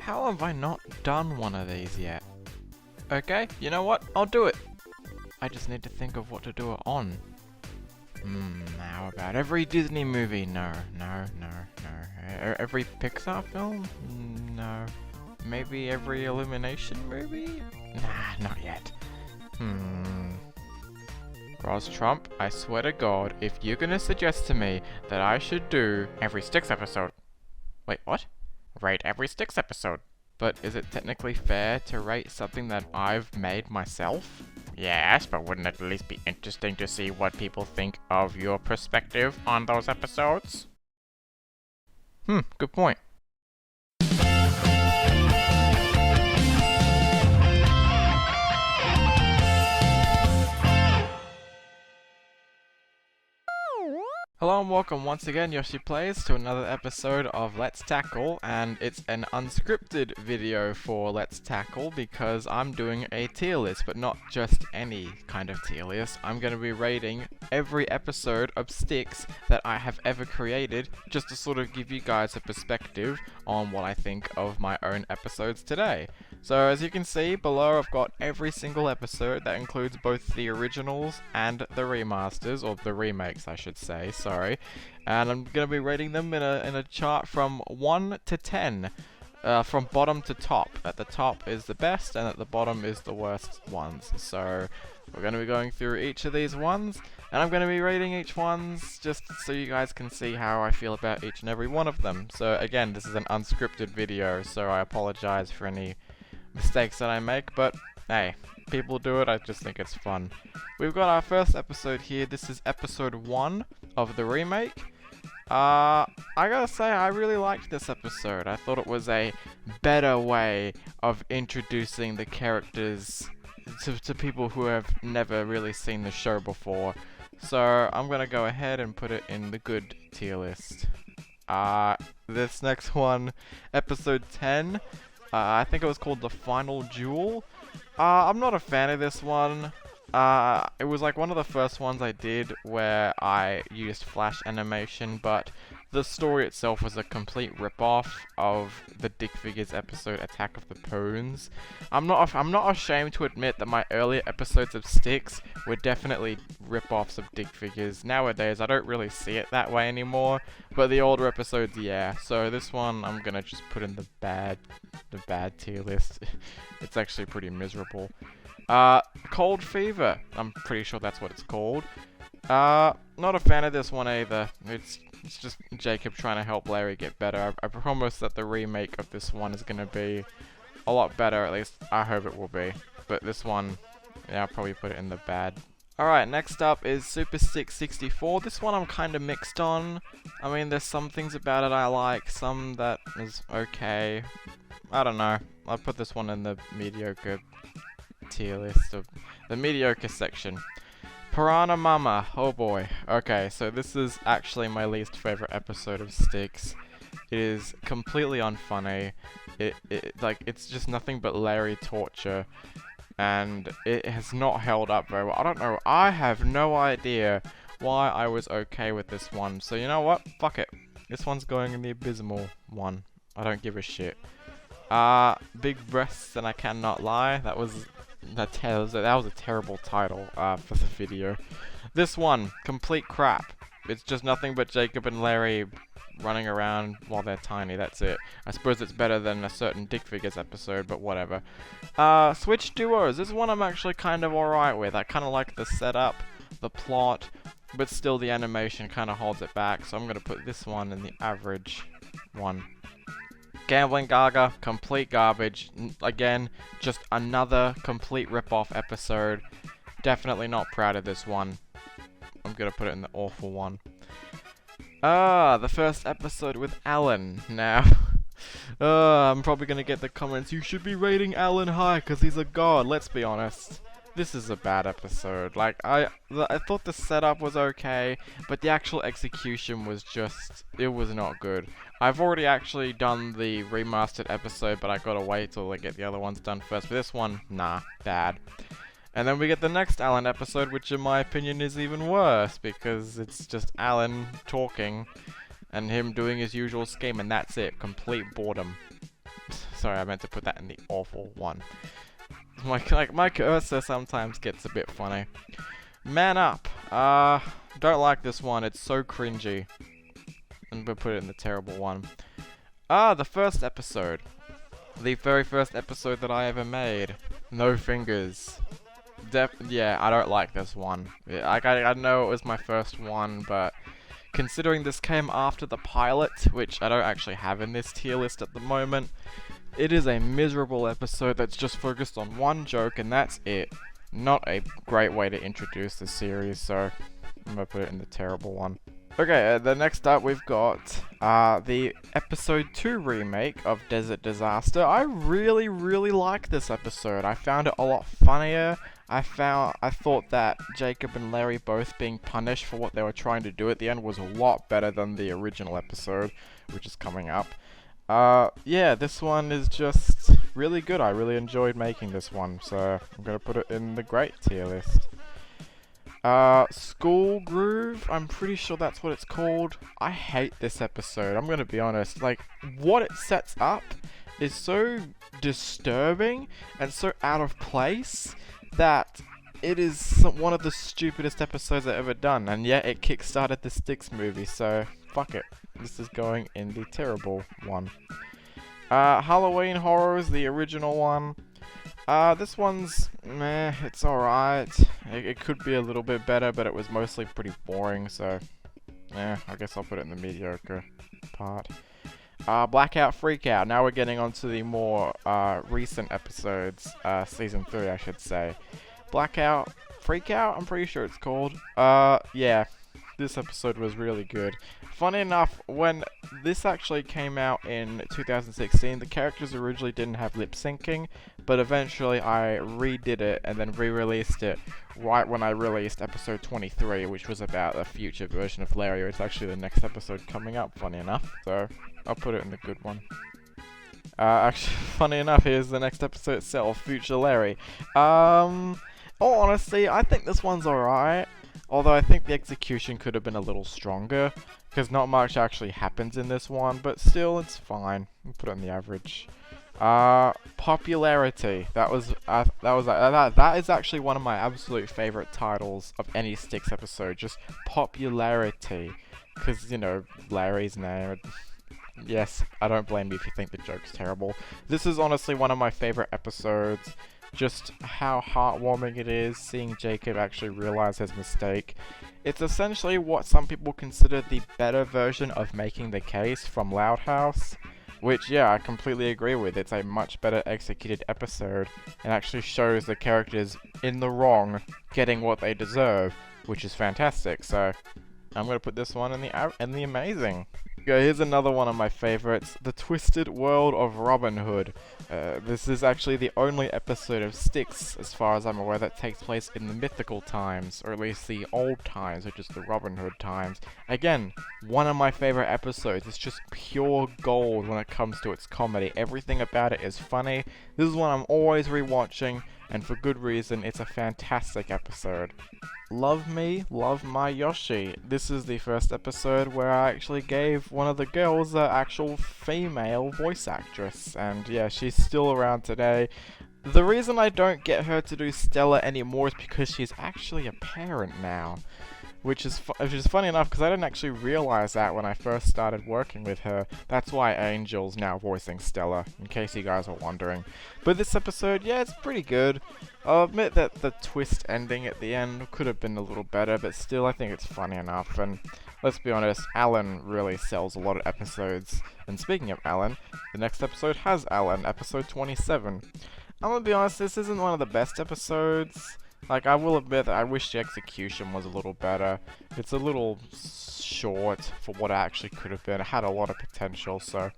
how have I not done one of these yet? Okay, you know what? I'll do it. I just need to think of what to do it on. How about every Disney movie? No. Every Pixar film? No. Maybe every Illumination movie? Nah, not yet. Ross Trump, I swear to God, if you're gonna suggest to me that I should do every STIX episode... Wait, what? Rate every STIX episode. But is it technically fair to rate something that I've made myself? Yes, but wouldn't it at least be interesting to see what people think of your perspective on those episodes? Good point. Hello and welcome once again, Yoshi Plays, to another episode of Let's Tackle, and it's an unscripted video for Let's Tackle because I'm doing a tier list, but not just any kind of tier list. I'm going to be rating every episode of STIX that I have ever created, just to sort of give you guys a perspective on what I think of my own episodes today. So as you can see below, I've got every single episode. That includes both the originals and the remasters, or the remakes I should say, sorry. And I'm going to be rating them in a chart from 1 to 10, from bottom to top. At the top is the best, and at the bottom is the worst ones. So we're going to be going through each of these ones, and I'm going to be rating each ones just so you guys can see how I feel about each and every one of them. So again, this is an unscripted video, so I apologize for any mistakes that I make, but hey, people do it, I just think it's fun. We've got our first episode here. This is episode 1 of the remake. I gotta say, I really liked this episode. I thought it was a better way of introducing the characters to people who have never really seen the show before. So I'm gonna go ahead and put it in the good tier list. This next one, episode 10, I think it was called The Final Duel. I'm not a fan of this one. It was like one of the first ones I did where I used flash animation, but the story itself was a complete rip-off of the Dick Figures episode Attack of the Poons. I'm not ashamed to admit that my earlier episodes of STIX were definitely rip-offs of Dick Figures. Nowadays, I don't really see it that way anymore, but the older episodes, yeah. So this one, I'm gonna just put in the bad tier list. It's actually pretty miserable. Cold Fever. I'm pretty sure that's what it's called. Not a fan of this one either. It's just Jacob trying to help Larry get better. I promise that the remake of this one is gonna be a lot better, at least I hope it will be. But this one, yeah, I'll probably put it in the bad. Alright, next up is Super STIX 64. This one I'm kinda mixed on. I mean, there's some things about it I like, some that is okay. I don't know. I'll put this one in the mediocre tier list, of the mediocre section. Piranha Mama, oh boy. Okay, so this is actually my least favorite episode of STIX. It is completely unfunny. It's just nothing but Larry torture, and it has not held up very well. I don't know. I have no idea why I was okay with this one. So you know what? Fuck it. This one's going in the abysmal one. I don't give a shit. Big Breasts and I Cannot Lie. That was a terrible title for the video. This one, complete crap. It's just nothing but Jacob and Larry running around while they're tiny. That's it. I suppose it's better than a certain Dick Figures episode, but whatever. Switch Duos. This one I'm actually kind of alright with. I kind of like the setup, the plot, but still the animation kind of holds it back. So I'm going to put this one in the average one. Gambling Gaga, complete garbage. Again, just another complete rip-off episode. Definitely not proud of this one. I'm gonna put it in the awful one. The first episode with Alan. Now, I'm probably gonna get the comments, you should be rating Alan high because he's a god. Let's be honest. This is a bad episode. Like, I thought the setup was okay, but the actual execution was just, it was not good. I've already actually done the remastered episode, but I gotta wait till I get the other ones done first. But this one, nah, bad. And then we get the next Alan episode, which in my opinion is even worse, because it's just Alan talking, and him doing his usual scheme, and that's it. Complete boredom. Sorry, I meant to put that in the awful one. My cursor sometimes gets a bit funny. Man Up. Don't like this one. It's so cringy. I'm gonna put it in the terrible one. The first episode. The very first episode that I ever made. No Fingers. Yeah, I don't like this one. I know it was my first one, but considering this came after the pilot, which I don't actually have in this tier list at the moment, it is a miserable episode that's just focused on one joke and that's it. Not a great way to introduce the series, so I'm gonna put it in the terrible one. Okay, the next up we've got the episode 2 remake of Desert Disaster. I really like this episode. I found it a lot funnier. I thought that Jacob and Larry both being punished for what they were trying to do at the end was a lot better than the original episode, which is coming up. Yeah, this one is just really good. I really enjoyed making this one, so I'm gonna put it in the great tier list. School Groove, I'm pretty sure that's what it's called. I hate this episode, I'm gonna be honest. Like, what it sets up is so disturbing and so out of place that it is one of the stupidest episodes I've ever done, and yet it kickstarted the STIX movie, so fuck it. This is going in the terrible one. Halloween Horrors, the original one. This one's meh, it's alright. It could be a little bit better, but it was mostly pretty boring, so I guess I'll put it in the mediocre part. Blackout Freakout. Now we're getting onto the more recent episodes, season 3 I should say. Blackout Freakout, I'm pretty sure it's called. Yeah, this episode was really good. Funny enough, when this actually came out in 2016, the characters originally didn't have lip syncing, but eventually I redid it and then re-released it right when I released episode 23, which was about a future version of Larry. It's actually the next episode coming up, funny enough, so I'll put it in the good one. Actually, funny enough, here's the next episode itself, Future Larry. All honesty, I think this one's alright, although I think the execution could have been a little stronger, because not much actually happens in this one, but still, it's fine. I'll put it on the average. Popularity. That is actually one of my absolute favorite titles of any STIX episode. Just popularity, because you know Larry's name. Yes, I don't blame you if you think the joke's terrible. This is honestly one of my favorite episodes. Just how heartwarming it is seeing Jacob actually realize his mistake. It's essentially what some people consider the better version of Making the Case from Loud House, which, yeah, I completely agree with. It's a much better executed episode and actually shows the characters in the wrong getting what they deserve, which is fantastic. So I'm gonna put this one in the amazing. Okay, here's another one of my favorites, The Twisted World of Robin Hood. This is actually the only episode of STIX, as far as I'm aware, that takes place in the mythical times, or at least the old times, which is the Robin Hood times. Again, one of my favorite episodes. It's just pure gold when it comes to its comedy. Everything about it is funny. This is one I'm always rewatching, and for good reason. It's a fantastic episode. Love Me, Love My Yoshi. This is the first episode where I actually gave one of the girls an actual female voice actress, and yeah, she's still around today. The reason I don't get her to do Stella anymore is because she's actually a parent now. Which is funny enough, because I didn't actually realize that when I first started working with her. That's why Angel's now voicing Stella, in case you guys are wondering. But this episode, yeah, it's pretty good. I'll admit that the twist ending at the end could have been a little better, but still, I think it's funny enough. And let's be honest, Alan really sells a lot of episodes. And speaking of Alan, the next episode has Alan, episode 27. I'm gonna be honest, this isn't one of the best episodes. Like, I will admit that I wish the execution was a little better. It's a little short for what it actually could have been. It had a lot of potential, so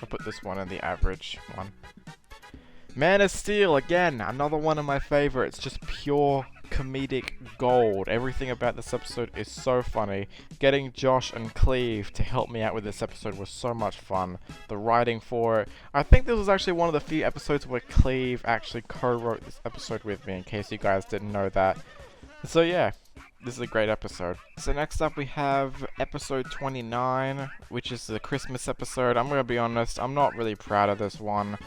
I'll put this one in the average one. Man of Steel, again, another one of my favorites. Just pure comedic gold. Everything about this episode is so funny. Getting Josh and Cleve to help me out with this episode was so much fun. The writing for it. I think this was actually one of the few episodes where Cleve actually co-wrote this episode with me, in case you guys didn't know that. So yeah, this is a great episode. So next up we have episode 29, which is the Christmas episode. I'm gonna be honest, I'm not really proud of this one.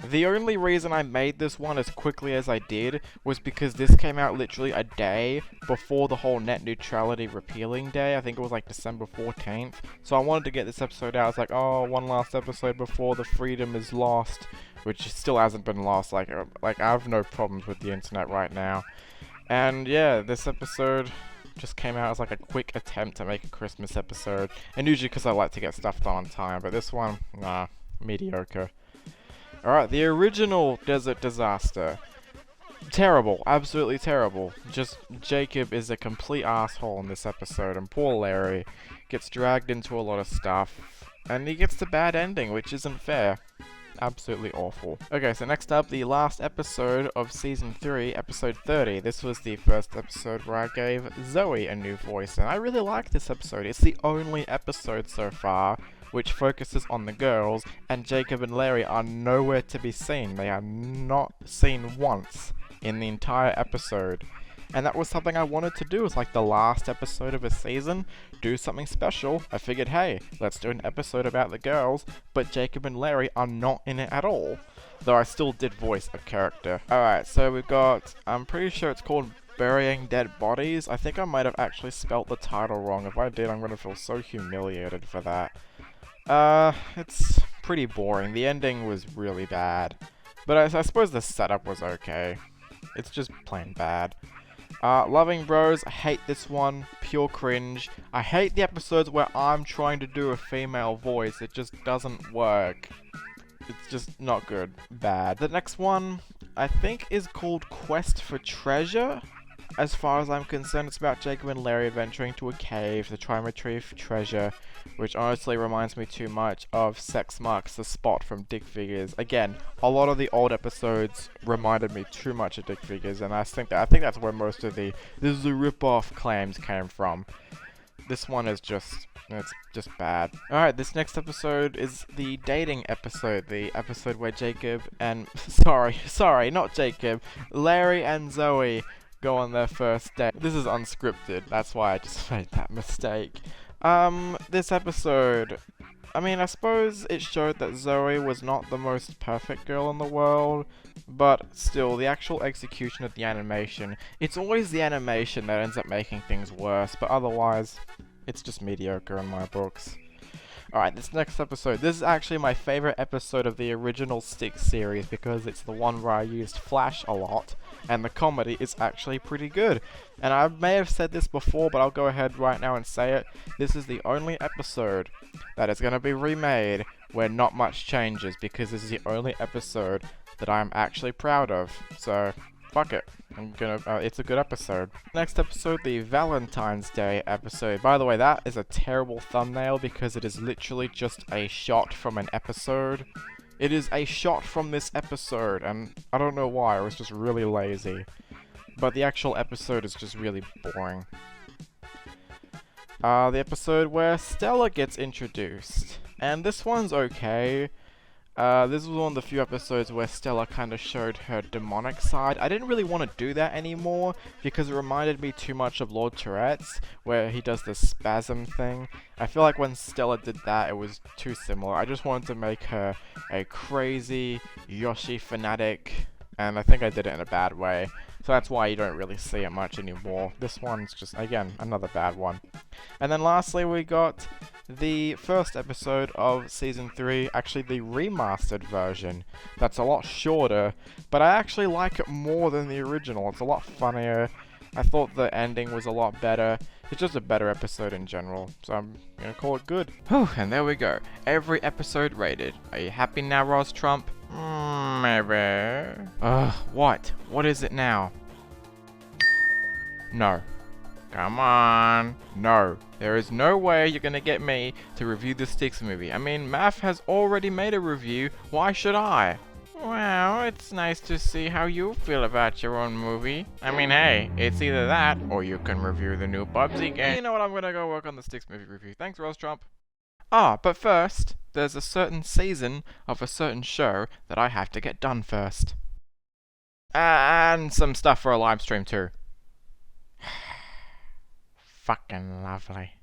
The only reason I made this one as quickly as I did was because this came out literally a day before the whole net neutrality repealing day. I think it was like December 14th. So I wanted to get this episode out. I was like, oh, one last episode before the freedom is lost, which still hasn't been lost. Like I have no problems with the internet right now. And yeah, this episode just came out as like a quick attempt to make a Christmas episode. And usually because I like to get stuff done on time, but this one, nah, mediocre. Alright, the original Desert Disaster. Terrible, absolutely terrible. Just, Jacob is a complete asshole in this episode, and poor Larry gets dragged into a lot of stuff, and he gets the bad ending, which isn't fair. Absolutely awful. Okay, so next up, the last episode of Season 3, Episode 30. This was the first episode where I gave Zoe a new voice, and I really like this episode. It's the only episode so far which focuses on the girls, and Jacob and Larry are nowhere to be seen. They are not seen once in the entire episode. And that was something I wanted to do. It's like the last episode of a season, do something special. I figured, hey, let's do an episode about the girls, but Jacob and Larry are not in it at all. Though I still did voice a character. Alright, so we've got, I'm pretty sure it's called Burying Dead Bodies. I think I might have actually spelt the title wrong. If I did, I'm gonna feel so humiliated for that. It's pretty boring. The ending was really bad. But I suppose the setup was okay. It's just plain bad. Loving Bros, I hate this one. Pure cringe. I hate the episodes where I'm trying to do a female voice. It just doesn't work. It's just not good. Bad. The next one, I think, is called Quest for Treasure. As far as I'm concerned, it's about Jacob and Larry venturing to a cave to try and retrieve treasure, which honestly reminds me too much of Sex Marks the Spot from Dick Figures. Again, a lot of the old episodes reminded me too much of Dick Figures, and I think that's where most of the "this is a rip-off" claims came from. This one is it's just bad. Alright, this next episode is the dating episode. The episode where Jacob and... sorry, not Jacob. Larry and Zoe go on their first date. This is unscripted, that's why I just made that mistake. This episode, I mean, I suppose it showed that Zoe was not the most perfect girl in the world, but still, the actual execution of the animation, it's always the animation that ends up making things worse, but otherwise, it's just mediocre in my books. Alright, this next episode, this is actually my favorite episode of the original STIX series because it's the one where I used Flash a lot, and the comedy is actually pretty good. And I may have said this before, but I'll go ahead right now and say it. This is the only episode that is going to be remade where not much changes, because this is the only episode that I'm actually proud of. So, fuck it. It's a good episode. Next episode, the Valentine's Day episode. By the way, that is a terrible thumbnail because it is literally just a shot from an episode. It is a shot from this episode, and I don't know why, I was just really lazy. But the actual episode is just really boring. The episode where Stella gets introduced. And this one's okay. This was one of the few episodes where Stella kind of showed her demonic side. I didn't really want to do that anymore because it reminded me too much of Lord Tourette's, where he does the spasm thing. I feel like when Stella did that, it was too similar. I just wanted to make her a crazy Yoshi fanatic, and I think I did it in a bad way. So that's why you don't really see it much anymore. This one's just, again, another bad one. And then lastly, we got the first episode of Season 3, actually the remastered version. That's a lot shorter, but I actually like it more than the original. It's a lot funnier. I thought the ending was a lot better. It's just a better episode in general, so I'm gonna call it good. Whew, and there we go. Every episode rated. Are you happy now, Ross Trump? Maybe. What? What is it now? No. Come on. No. There is no way you're gonna get me to review the STIX movie. I mean, Math has already made a review. Why should I? Well, it's nice to see how you feel about your own movie. I mean, hey, it's either that, or you can review the new Bubsy game. You know what, I'm gonna go work on the STIX movie review. Thanks, Ross Trump. But first, there's a certain season of a certain show that I have to get done first. And some stuff for a live stream too. Fucking lovely.